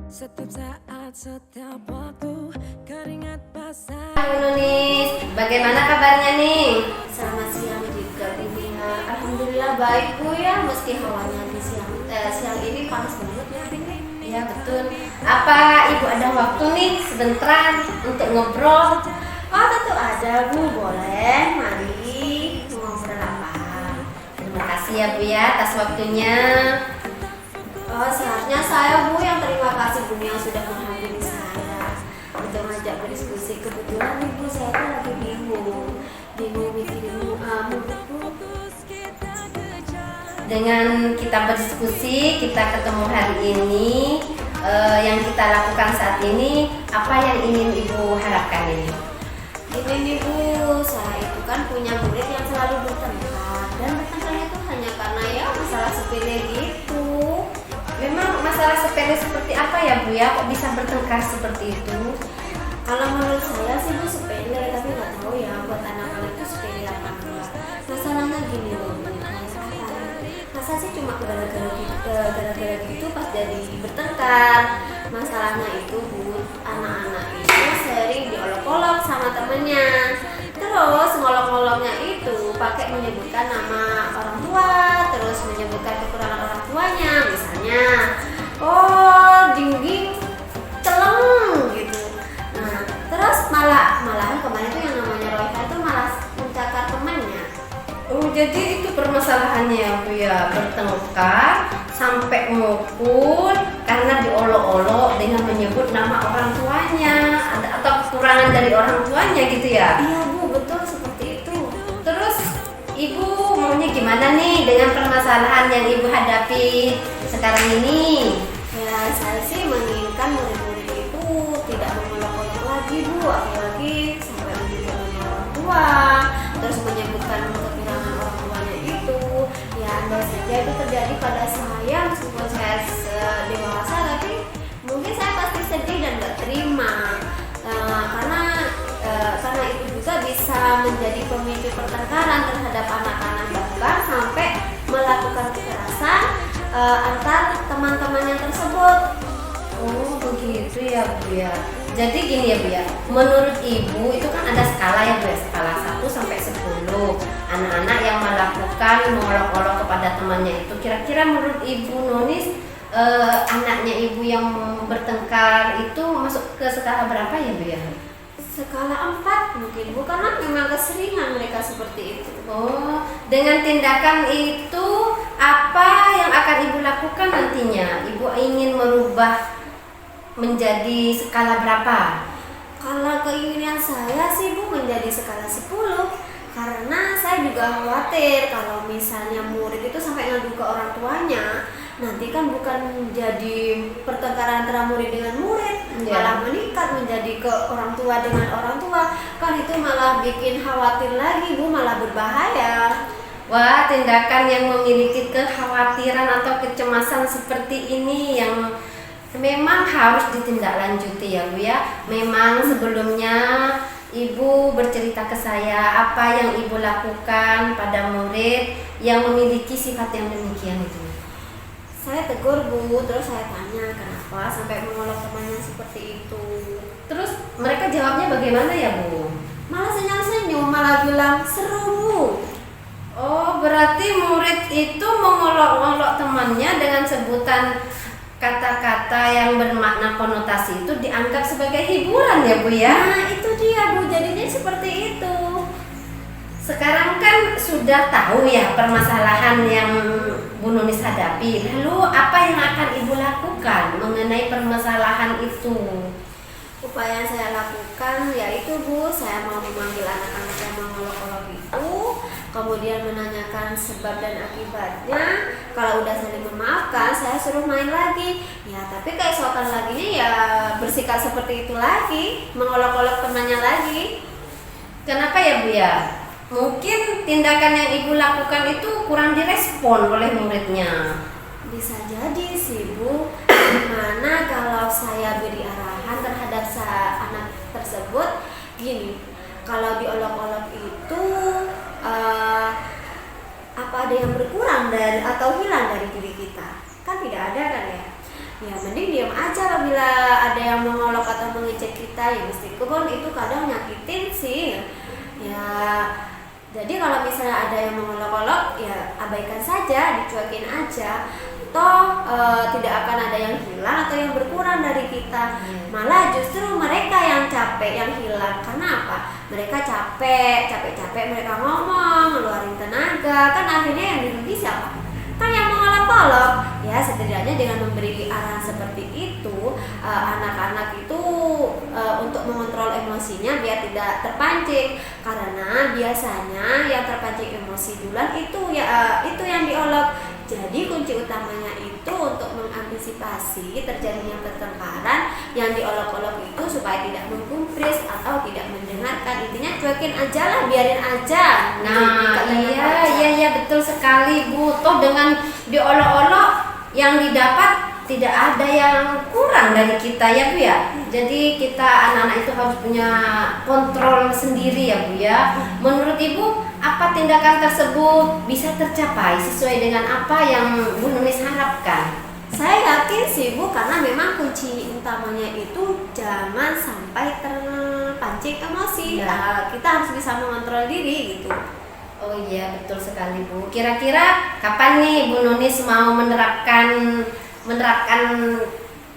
Setiap saat, setiap waktu, keringat basah. Nunis, bagaimana kabarnya nih? Selamat siang juga Bu Mia. Alhamdulillah baik Bu ya, meski hawanya di siang ini panas banget ya Bu. Iya betul. Apa ibu ada waktu nih sebentar untuk ngobrol? Oh tentu ada Bu, boleh. Mari ngobrol apa? Terima kasih ya Bu ya atas waktunya. Oh seharusnya saya Bu yang terima kasih Bu yang sudah menghadiri saya untuk ngajak berdiskusi. Kebetulan nih Bu, saya tuh lagi bingung mikirin Bu. Dengan kita berdiskusi, kita ketemu hari ini, yang kita lakukan saat ini, apa yang ingin ibu harapkan ini? Gini nih Bu, saya itu kan punya murid yang selalu bertengkar, dan bertengkarnya tuh hanya karena ya masalah sepele gitu. Memang masalah sepele seperti apa ya Bu ya? Kok bisa bertengkar seperti itu? Kalau menurut saya sih Bu sepele, tapi nggak tahu ya buat anak-anak itu sepele apa enggak. Masalahnya gini loh, masa sih cuma gara-gara gitu pas jadi bertengkar. Masalahnya itu Bu, anak-anak itu sering diolok-olok sama temennya. Terus ngolok-ngoloknya itu pakai menyebutkan nama orang tua, terus menyebutkan kekurangan orang tuanya, misalnya oh ding celeng gitu. Nah terus malahan kemarin tuh yang namanya Royka itu malah mencakar temannya. Oh, jadi itu permasalahannya ya Bu ya, bertengkar sampai mukul karena diolok-olok dengan menyebut nama orang tuanya atau kekurangan dari orang tuanya gitu ya? Iya Bu, betul seperti itu. Terus ibu maunya gimana nih dengan permasalahan yang ibu hadapi sekarang ini? Ya saya sih menginginkan murid-murid itu tidak mengolok-olok lagi Bu, apalagi sampai menyebut nama orang tua, terus menyebutkan kekurangan orang tuanya itu. Ya andai saja itu terjadi pada saya, meskipun saya dewasa, tapi mungkin saya pasti sedih dan gak terima. Karena itu juga bisa menjadi pemicu pertengkaran terhadap anak-anak, bahkan sampai melakukan kekerasan antar teman-temannya tersebut. Oh begitu ya Bu ya. Jadi gini ya Bu ya, menurut ibu itu kan ada skala ya Bu ya, skala 1 sampai 10 anak-anak yang melakukan mengolok-olok kepada temannya itu. Kira-kira menurut ibu Nunis, anaknya ibu yang bertengkar itu masuk ke skala berapa ya Bu ya? Skala 4 mungkin Bu, karena memang keseringan mereka seperti itu. Oh, dengan tindakan itu apa yang akan ibu lakukan nantinya? Ibu ingin merubah menjadi skala berapa? Kalau keinginan saya sih Bu menjadi skala 10, karena saya juga khawatir kalau misalnya murid itu sampai ngadu ke orang tuanya, nanti kan bukan jadi pertengkaran antara murid dengan murid, malah meningkat menjadi ke orang tua dengan orang tua. Kan itu malah bikin khawatir lagi Bu, malah berbahaya. Wah, tindakan yang memiliki kekhawatiran atau kecemasan seperti ini yang memang harus ditindaklanjuti ya Bu ya. Memang sebelumnya ibu bercerita ke saya apa yang ibu lakukan pada murid yang memiliki sifat yang demikian itu. Saya tegur Bu, terus saya tanya kenapa sampai mengolok temannya seperti itu. Terus mereka jawabnya bagaimana ya Bu? Malah senyum-senyum, malah bilang seru Bu. Oh, berarti murid itu mengolok-olok temannya dengan sebutan kata-kata yang bermakna konotasi itu dianggap sebagai hiburan ya Bu ya? Nah itu dia Bu, jadinya seperti itu. Sekarang kan sudah tahu ya permasalahan yang Bu Nunis hadapi. Lalu apa yang akan ibu lakukan mengenai permasalahan itu? Upaya yang saya lakukan yaitu Bu, saya mau memanggil anak-anak yang mengolok-olok itu, kemudian menanyakan sebab dan akibatnya. Kalau udah saling memaafkan, saya suruh main lagi. Ya tapi keesokan laginya ya bersikap seperti itu lagi, mengolok-olok temannya lagi. Kenapa ya Bu ya? Mungkin tindakan yang ibu lakukan itu kurang direspon oleh muridnya. Bisa jadi sih Bu, gimana kalau saya beri arahan terhadap anak tersebut gini, kalau diolok-olok itu apa ada yang berkurang dari atau hilang dari diri kita? Kan tidak ada kan ya. ya mending diam aja bila ada yang mengolok atau mengejek kita, ya meskipun itu kadang nyakitin sih ya. Jadi kalau misalnya ada yang mengolok-olok, ya abaikan saja, dicuekin aja. Toh tidak akan ada yang hilang atau yang berkurang dari kita. Malah justru mereka yang capek, yang hilang. Karena apa? Mereka capek mereka ngomong, ngeluarin tenaga. Kan akhirnya yang dirugi siapa? Kan yang mengolok-olok. Ya setidaknya dengan memberi arahan seperti itu, anak-anak itu untuk mengontrol emosinya biar tidak terpancing. Karena biasanya yang terpancing emosi duluan itu itu yang diolok. Jadi kunci utamanya itu untuk mengantisipasi terjadinya pertengkaran yang diolok-olok itu supaya tidak menggubris atau tidak mendengarkan. Intinya cuekin aja lah, biarin aja. Nah, iya betul sekali Bu. Toh dengan diolok-olok yang didapat tidak ada yang kurang dari kita ya Bu ya. Jadi kita anak-anak itu harus punya kontrol sendiri ya Bu ya. Menurut Ibu, apa tindakan tersebut bisa tercapai sesuai dengan apa yang Bu Nunis harapkan? Saya yakin sih Bu, karena memang kunci utamanya itu jangan sampai terpancing emosi. Kita harus bisa mengontrol diri gitu. Oh iya betul sekali Bu. Kira-kira kapan nih Bu Nunis mau menerapkan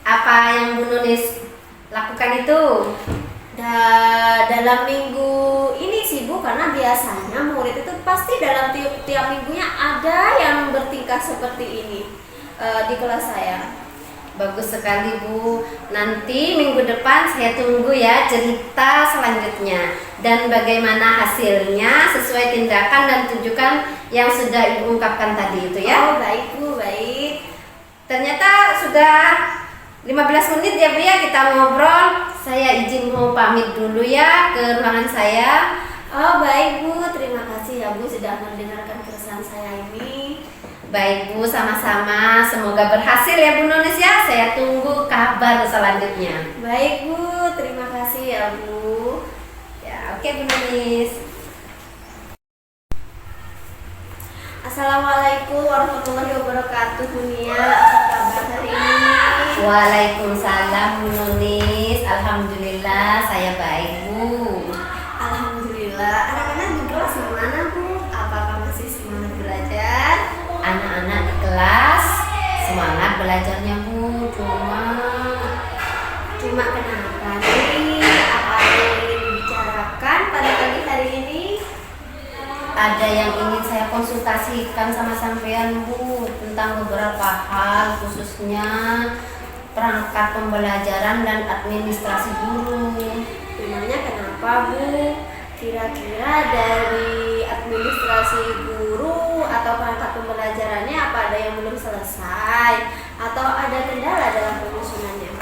apa yang Bu Nunis lakukan itu? Dalam minggu ini sih Bu, karena biasanya murid itu pasti dalam tiap minggunya ada yang bertingkah seperti ini di kelas saya. Bagus sekali Bu. Nanti minggu depan saya tunggu ya cerita selanjutnya dan bagaimana hasilnya sesuai tindakan dan tunjukkan yang sudah Ibu ungkapkan tadi itu ya. Oh baik Bu, baik. Ternyata sudah 15 menit ya Bu ya kita ngobrol. Saya izin mau pamit dulu ya ke ruangan saya. Oh baik Bu, terima kasih ya Bu sudah mendengarkan keresahan saya ini. Baik Bu, sama-sama. Semoga berhasil ya Bu Nunis ya. Saya tunggu kabar selanjutnya. Baik Bu, terima kasih ya Bu. Ya, oke Bu Nunis. Assalamualaikum warahmatullahi wabarakatuh Dunia. Apa kabar hari ini? Waalaikumsalam Bu Nunis. Alhamdulillah saya baik Bu. Alhamdulillah. Anak-anak di kelas gimana Bu? Apakah masih semangat belajar? Anak-anak di kelas semangat belajarnya Bu. Cuma kenapa nih? Apa yang ingin dibicarakan pada pagi hari ini? Ada yang ingin saya konsultasikan sama sampean Bu tentang beberapa hal, khususnya perangkat pembelajaran dan administrasi guru. Memangnya kenapa Bu? Kira-kira dari administrasi guru atau perangkat pembelajarannya apa ada yang belum selesai atau ada kendala dalam penyusunannya?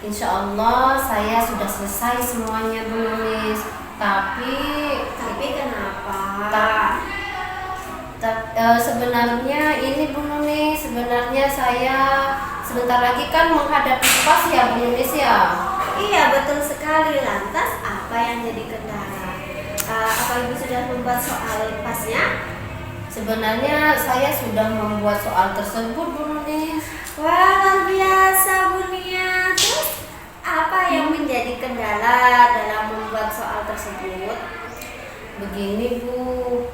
Insya Allah saya sudah selesai semuanya Bu Nunis. Tapi kenapa? Sebenarnya ini Bu Nunis, sebenarnya saya sebentar lagi kan menghadapi PAS ya Bu Nunis ya. Iya betul sekali. Lantas apa yang jadi kendala? Apa Ibu sudah membuat soal pasnya? Sebenarnya saya sudah membuat soal tersebut Bu Nunis. Wah luar biasa Bu Nia. Terus apa yang menjadi kendala dalam membuat soal tersebut? Begini Bu,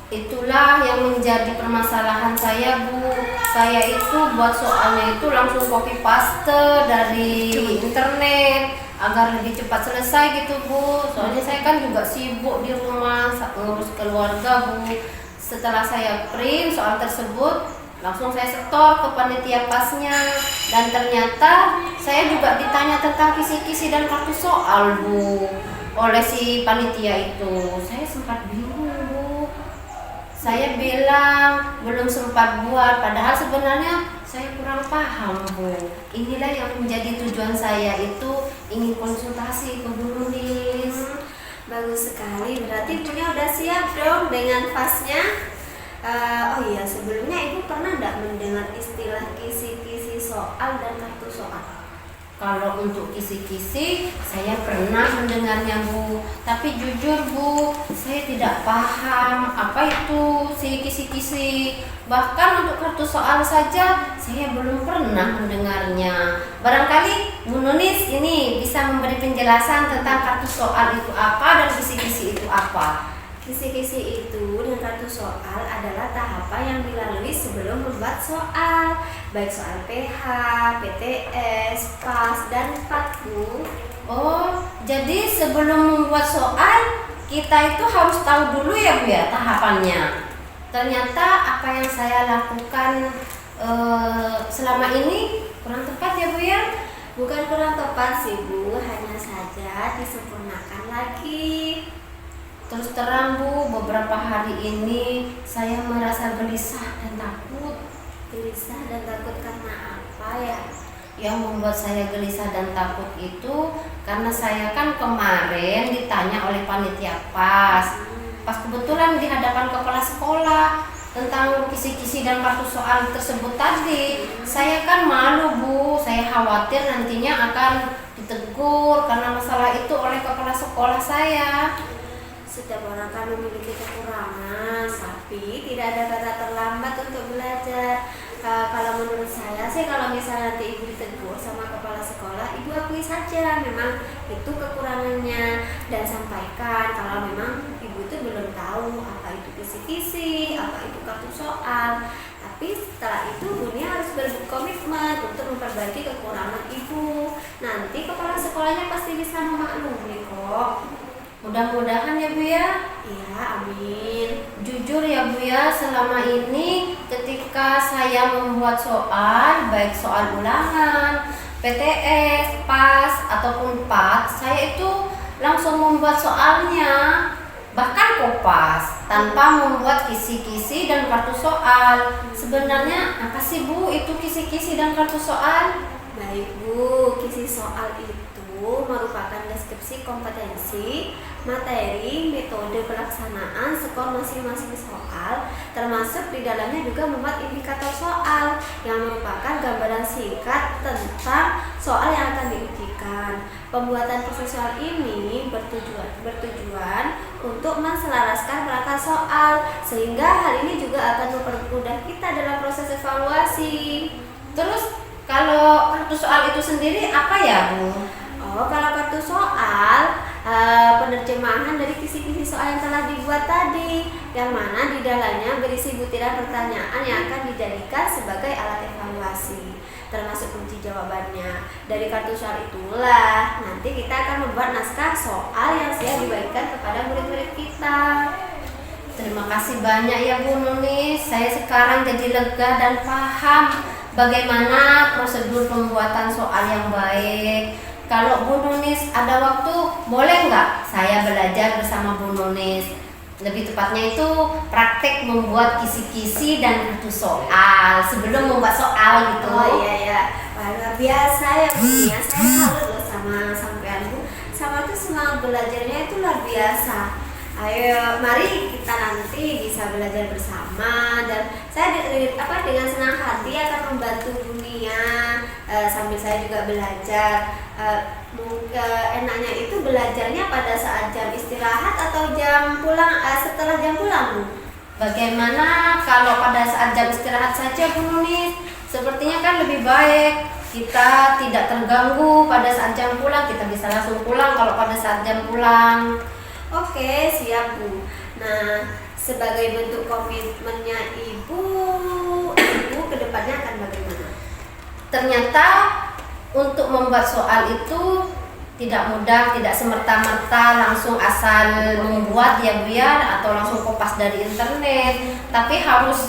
itulah yang menjadi permasalahan saya Bu. Saya itu buat soalnya itu langsung copy paste dari internet agar lebih cepat selesai gitu Bu. Soalnya saya kan juga sibuk di rumah ngurus keluarga Bu. Setelah saya print soal tersebut, langsung saya setor ke panitia pasnya. Dan ternyata saya juga ditanya tentang kisi-kisi dan kartu soal Bu oleh si panitia itu. Saya sempat bingung Bu. Saya bilang belum sempat buat, padahal sebenarnya saya kurang paham Bu. Inilah yang menjadi tujuan saya itu ingin konsultasi ke Bu Nunis. Bagus sekali, berarti Ibunya udah siap dong dengan pasnya. Oh iya, sebelumnya Ibu pernah nggak mendengar istilah kisi-kisi soal dan kartu soal? Kalau untuk kisi-kisi saya pernah mendengarnya Bu, tapi jujur Bu, saya tidak paham apa itu si kisi-kisi. Bahkan untuk kartu soal saja saya belum pernah mendengarnya. Barangkali Bu Nunis ini bisa memberi penjelasan tentang kartu soal itu apa dan kisi-kisi itu apa. Kisi-kisi itu dan kartu soal adalah tahapan yang dilalui sebelum membuat soal, baik soal PH, PTS, PAS, dan PATU. Oh, jadi sebelum membuat soal kita itu harus tahu dulu ya Bu ya tahapannya. Ternyata apa yang saya lakukan selama ini kurang tepat ya Bu ya. Bukan kurang tepat sih Bu, hanya saja disempurnakan lagi. Terus terang Bu, beberapa hari ini saya merasa gelisah dan takut. Gelisah dan takut karena apa ya? Yang membuat saya gelisah dan takut itu karena saya kan kemarin ditanya oleh panitia pas kebetulan di hadapan kepala sekolah tentang kisi-kisi dan kartu soal tersebut tadi. Saya kan malu Bu, saya khawatir nantinya akan ditegur karena masalah itu oleh kepala sekolah saya. Setiap orang kan memiliki kekurangan, tapi tidak ada kata terlambat untuk belajar. Kalau menurut saya sih, kalau misalnya nanti ibu ditegur sama kepala sekolah, ibu akui saja memang itu kekurangannya dan sampaikan kalau memang ibu itu belum tahu apa itu kisi-kisi, apa itu kartu soal. Tapi setelah itu Bunia harus berkomitmen untuk memperbaiki kekurangan ibu. Nanti kepala sekolahnya pasti bisa memaklumi kok. Mudah-mudahan ya Bu ya. Iya, amin. Jujur ya Bu ya, selama ini ketika saya membuat soal, baik soal ulangan, PTS, PAS ataupun PAT, saya itu langsung membuat soalnya, bahkan kopas, tanpa membuat kisi-kisi dan kartu soal. Sebenarnya apa sih Bu itu kisi-kisi dan kartu soal? Baik Bu, kisi soal itu merupakan deskripsi kompetensi, materi, metode pelaksanaan skor masing-masing soal, termasuk di dalamnya juga membuat indikator soal yang merupakan gambaran singkat tentang soal yang akan diujikan. Pembuatan kisi soal ini bertujuan untuk menselaraskan perangkat soal, sehingga hal ini juga akan mempermudah kita dalam proses evaluasi. Terus kalau kartu soal itu sendiri apa ya Bu? Oh, kalau kartu soal penerjemahan dari kisi-kisi soal yang telah dibuat tadi, yang mana di dalamnya berisi butiran pertanyaan yang akan dijadikan sebagai alat evaluasi, termasuk kunci jawabannya. Dari kartu soal itulah nanti kita akan membuat naskah soal yang siap dibagikan kepada murid-murid kita. Terima kasih banyak ya Bu Nunis. Saya sekarang jadi lega dan paham bagaimana prosedur pembuatan soal yang baik. Kalau Bu Nunis ada waktu, boleh nggak saya belajar bersama Bu Nunis? Lebih tepatnya itu praktek membuat kisi-kisi dan kartu soal sebelum membuat soal gitu. Oh iya, luar biasa ya Bu ya. Saya salut loh sama sampean Bu. Sama tuh semangat belajarnya itu luar biasa. Ayo, mari kita nanti bisa belajar bersama, dan saya dengan senang hati akan membantu dunia sambil saya juga belajar. Enaknya itu belajarnya pada saat jam istirahat atau jam pulang, setelah jam pulang Bu? Bagaimana kalau pada saat jam istirahat saja Bu Nunis? Sepertinya kan lebih baik kita tidak terganggu pada saat jam pulang, kita bisa langsung pulang kalau pada saat jam pulang. Oke, siap Bu. Nah, sebagai bentuk komitmennya Ibu kedepannya akan bagaimana? Ternyata untuk membuat soal itu tidak mudah, tidak semerta-merta langsung asal membuat ya Bu ya, atau langsung kopas dari internet. Tapi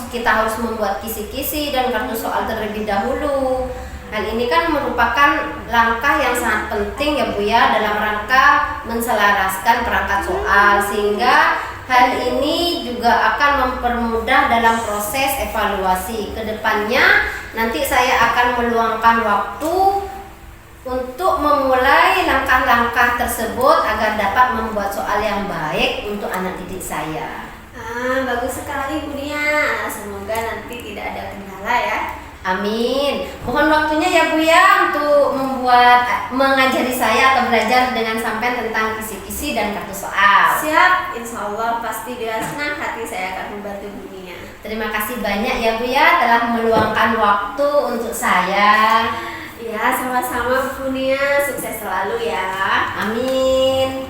kita harus membuat kisi-kisi dan kartu soal terlebih dahulu. Hal ini kan merupakan langkah yang sangat penting ya Bu ya, dalam rangka menselaraskan perangkat soal, sehingga hal ini juga akan mempermudah dalam proses evaluasi. Kedepannya nanti saya akan meluangkan waktu untuk memulai langkah-langkah tersebut agar dapat membuat soal yang baik untuk anak didik saya. Bagus sekali Bu Nia. Semoga nanti tidak ada kendala ya. Amin. Mohon waktunya ya Bu ya untuk mengajari saya atau belajar dengan sampean tentang kisi-kisi dan kartu soal. Siap, insya Allah pasti dengan senang hati saya akan membantu dunia. Terima kasih banyak ya Bu ya telah meluangkan waktu untuk saya. Ya, sama-sama Bu Nia, sukses selalu ya. Amin.